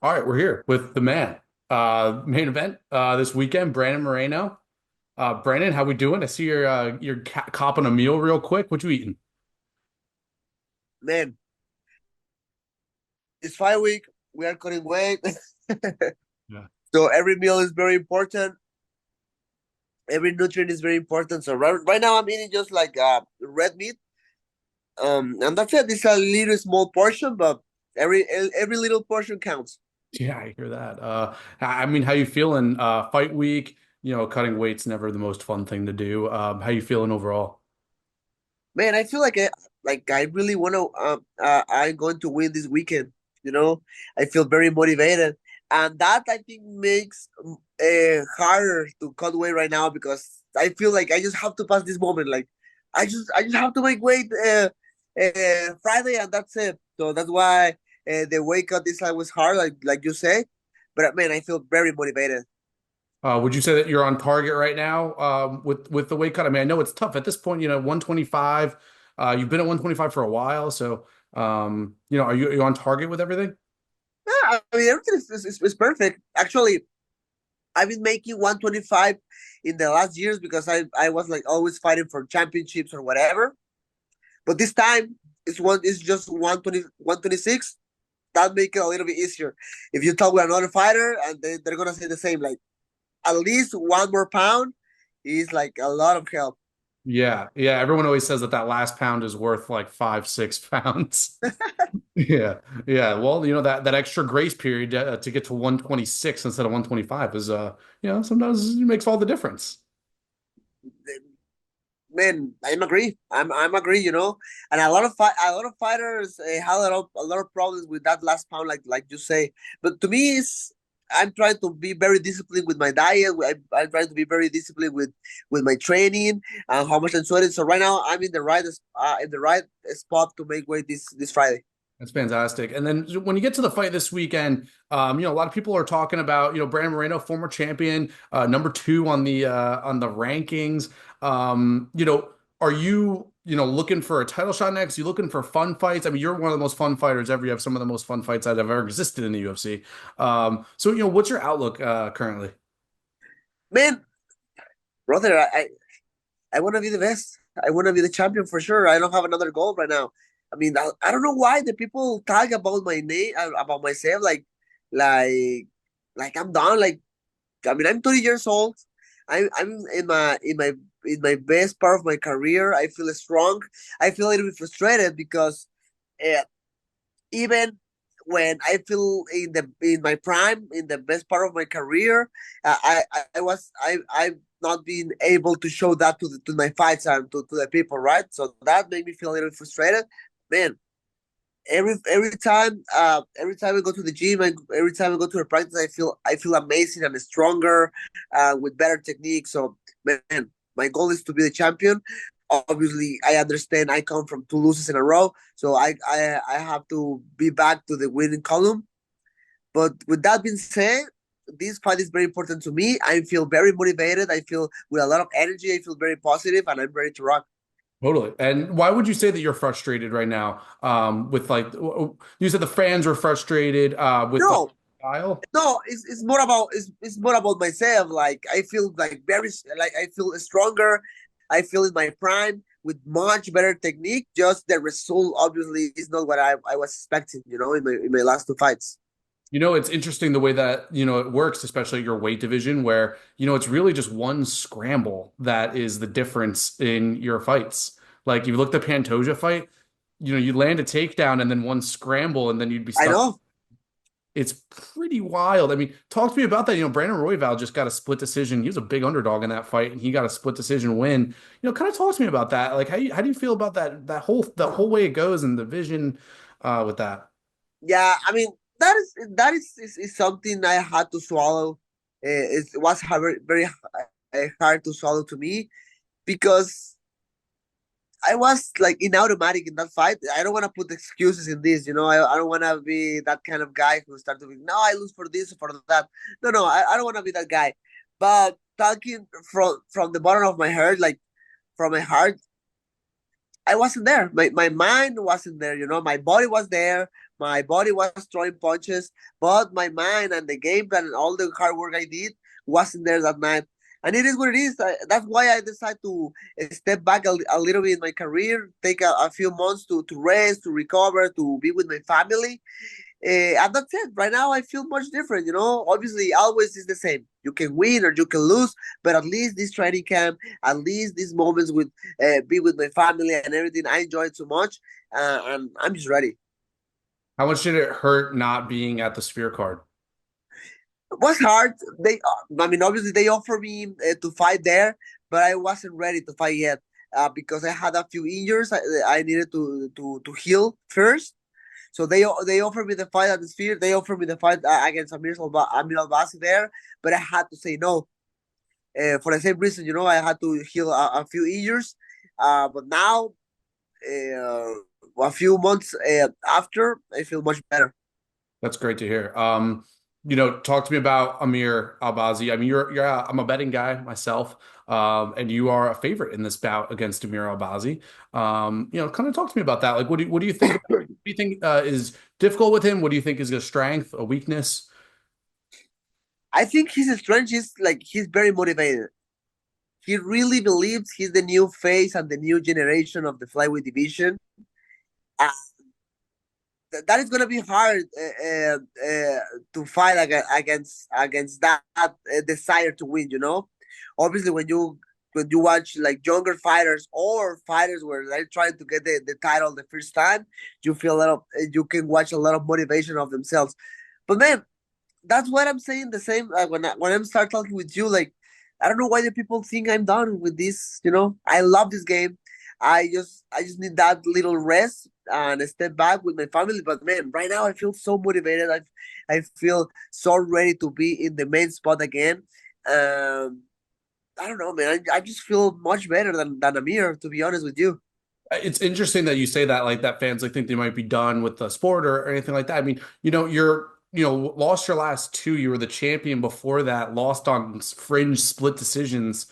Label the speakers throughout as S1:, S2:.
S1: All right, we're here with the man. Main event this weekend, Brandon Moreno. Brandon, how we doing? I see you're copping a meal real quick. What you eating?
S2: Man, it's fight week. We are cutting weight.
S1: Yeah.
S2: So every meal is very important. Every nutrient is very important. So right now I'm eating just like red meat. And that's it. It's a little small portion, but every little portion counts.
S1: Yeah, I hear that. I mean, how you feeling? Fight week, cutting weight's never the most fun thing to do. How you feeling overall?
S2: Man, I feel like I really want to. I'm going to win this weekend. You know, I feel very motivated, and that I think makes harder to cut weight right now because I feel like I just have to pass this moment. Like I just have to make weight Friday, and that's it. So that's why the weight cut this time was hard, like you say. But man, I feel very motivated.
S1: Would you say that you're on target right now with the weight cut? I mean, I know it's tough at this point. 125. You've been at 125 for a while, so are you on target with everything?
S2: Yeah, I mean everything is perfect. Actually, I've been making 125 in the last years because I was like always fighting for championships or whatever. But this time it's just 120 126. That make it a little bit easier. If you talk with another fighter and they're gonna say the same, like at least 1 more pound is like a lot of help.
S1: Yeah, yeah. Everyone always says that last pound is worth like 5, 6 pounds. Yeah, yeah. Well, that extra grace period to get to 126 instead of 125 is sometimes it makes all the difference.
S2: Man, I'm agree. I'm agree. And a lot of fighters had a lot of problems with that last pound, like you say. But to me, I'm trying to be very disciplined with my diet. I'm trying to be very disciplined with my training and how much I'm sweating. So right now, I'm in the right spot to make weight this Friday.
S1: That's fantastic. And then when you get to the fight this weekend, a lot of people are talking about, Brandon Moreno, former champion, number two on the rankings. Are you, looking for a title shot next? You looking for fun fights? I mean, you're one of the most fun fighters ever. You have some of the most fun fights that have ever existed in the UFC. So, what's your outlook currently?
S2: Man, brother, I want to be the best. I want to be the champion for sure. I don't have another goal right now. I mean, I don't know why the people talk about my name, about myself, like, like I'm done. Like, I mean, I'm 30 years old. I'm in my best part of my career. I feel strong. I feel a little bit frustrated because uh, even when I feel in my prime, in the best part of my career, I've not been able to show that to my fights and to the people, right? So that made me feel a little frustrated. Man, every time I go to the gym, every time I go to a practice, I feel amazing and stronger, with better technique. So man, my goal is to be the champion. Obviously, I understand I come from two losses in a row, so I have to be back to the winning column. But with that being said, this fight is very important to me. I feel very motivated. I feel with a lot of energy. I feel very positive, and I'm ready to rock.
S1: Totally. And why would you say that you're frustrated right now? With like you said the fans were frustrated with like
S2: No,
S1: style.
S2: no, it's more about myself. Like I feel like I feel stronger. I feel in my prime with much better technique. Just the result obviously is not what I was expecting. In my last two fights.
S1: It's interesting the way that, it works, especially at your weight division, where, it's really just one scramble that is the difference in your fights. Like you look at the Pantoja fight, you land a takedown and then one scramble and then you'd be
S2: I
S1: stuck.
S2: know.
S1: It's pretty wild. I mean, talk to me about that. Brandon Royval just got a split decision. He was a big underdog in that fight, and he got a split decision win. Kind of talk to me about that. Like, how do you feel about that whole way it goes and the vision with that?
S2: Yeah, I mean that is something I had to swallow. It was very hard to swallow to me because I was like in automatic in that fight. I don't want to put excuses in this, I don't want to be that kind of guy who start to be, no, I lose for this or for that. No, no, I don't want to be that guy. But talking from the bottom of my heart, like from my heart, I wasn't there. My mind wasn't there. My body was there. My body was throwing punches, but my mind and the game plan and all the hard work I did wasn't there that night. And it is what it is. That's why I decided to step back a little bit in my career, take a few months to rest, to recover, to be with my family. And that's it. Right now, I feel much different. Obviously, always is the same. You can win or you can lose, but at least this training camp, at least these moments with be with my family and everything, I enjoy it so much, and I'm just ready.
S1: How much did it hurt not being at the Sphere card?
S2: It was hard. I mean, obviously they offered me to fight there, but I wasn't ready to fight yet because I had a few injuries. I needed to heal first. So they offered me the fight at the Sphere. They offered me the fight against Amir Albasi there, but I had to say no for the same reason. I had to heal a few injuries. But now, a few months after, I feel much better.
S1: That's great to hear. Talk to me about Amir Albazi. I mean, I'm a betting guy myself, and you are a favorite in this bout against Amir Albazi. Kind of talk to me about that. Like, what do you think? What do you think is difficult with him? What do you think is a strength, a weakness?
S2: I think his strength is like he's very motivated. He really believes he's the new face and the new generation of the flyweight division. Uh, that is going to be hard to fight against that desire to win. Obviously when you watch like younger fighters or fighters where they're trying to get the title the first time, you can watch a lot of motivation of themselves. But man, that's what I'm saying. The same when I'm start talking with you, like I don't know why the people think I'm done with this. I love this game. I just need that little rest and a step back with my family. But man, right now I feel so motivated. I feel so ready to be in the main spot again. Um, I don't know, man. I just feel much better than Amir, to be honest with you.
S1: It's interesting that you say that, like that fans like think they might be done with the sport or anything like that. I mean, lost your last two. You were the champion before that, lost on fringe split decisions.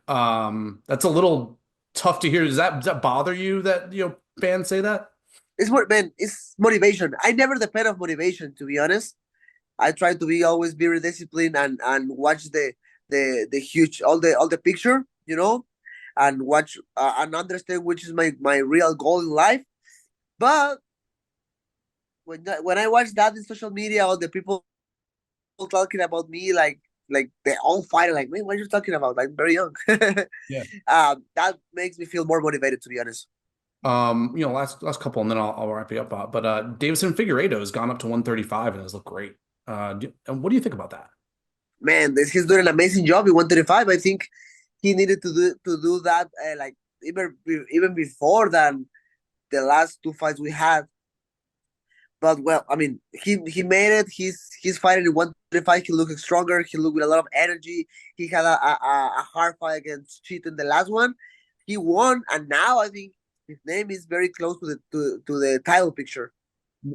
S1: That's a little tough to hear. Does that bother you that, fans say that?
S2: It's more, man. It's motivation. I never depend on motivation, to be honest. I try to be always very disciplined and watch the huge all the picture, and watch and understand which is my real goal in life. But when I watch that in social media, all the people talking about me like they all fighting like, man, what are you talking about? I'm very young.
S1: Yeah.
S2: That makes me feel more motivated, to be honest.
S1: Last couple, and then I'll wrap you up. But Davison Figueiredo has gone up to 135 and has looked great. And what do you think about that?
S2: Man, he's doing an amazing job in 135. I think he needed to do that like even before than the last two fights we had. But well, I mean, he made it. He's fighting in 135. He looked stronger. He looked with a lot of energy. He had a hard fight against Cheat in the last one. He won, and now I think his name is very close to the title picture.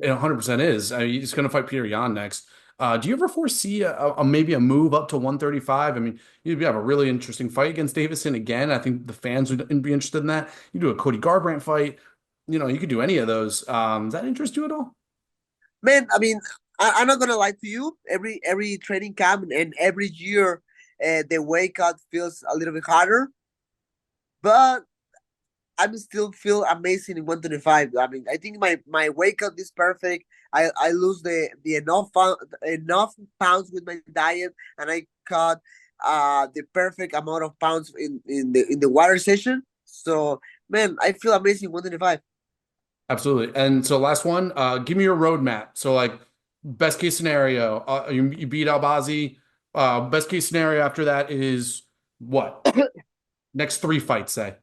S1: It 100% is. I mean, he's going to fight Peter Yan next. Do you ever foresee maybe a move up to 135? I mean, you'd have a really interesting fight against Davison again. I think the fans would be interested in that. You do a Cody Garbrandt fight. You could do any of those. Does that interest you at all?
S2: Man, I mean, I'm not gonna lie to you. Every training camp and every year, the weight cut feels a little bit harder, but I still feel amazing in 125. I mean, I think my weight cut is perfect. I lose the enough pounds with my diet, and I cut the perfect amount of pounds in the water session. So man, I feel amazing in 125.
S1: Absolutely. And so last one, give me your roadmap. So like best case scenario, you beat Albazi. Best case scenario after that is what? Next three fights, say.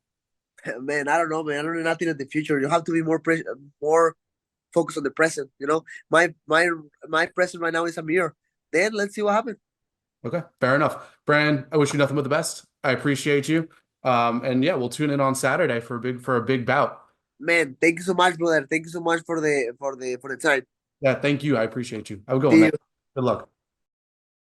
S2: Man, I don't know, man. I don't know nothing in the future. You have to be more focused on the present. My present right now is a mirror. Then let's see what happens.
S1: Okay, fair enough. Brand, I wish you nothing but the best. I appreciate you. And yeah, we'll tune in on Saturday for a big bout.
S2: Man, thank you so much, brother. Thank you so much for the time.
S1: Yeah, thank you. I appreciate you. Have a good one,
S2: See
S1: man.
S2: you.
S1: Good luck.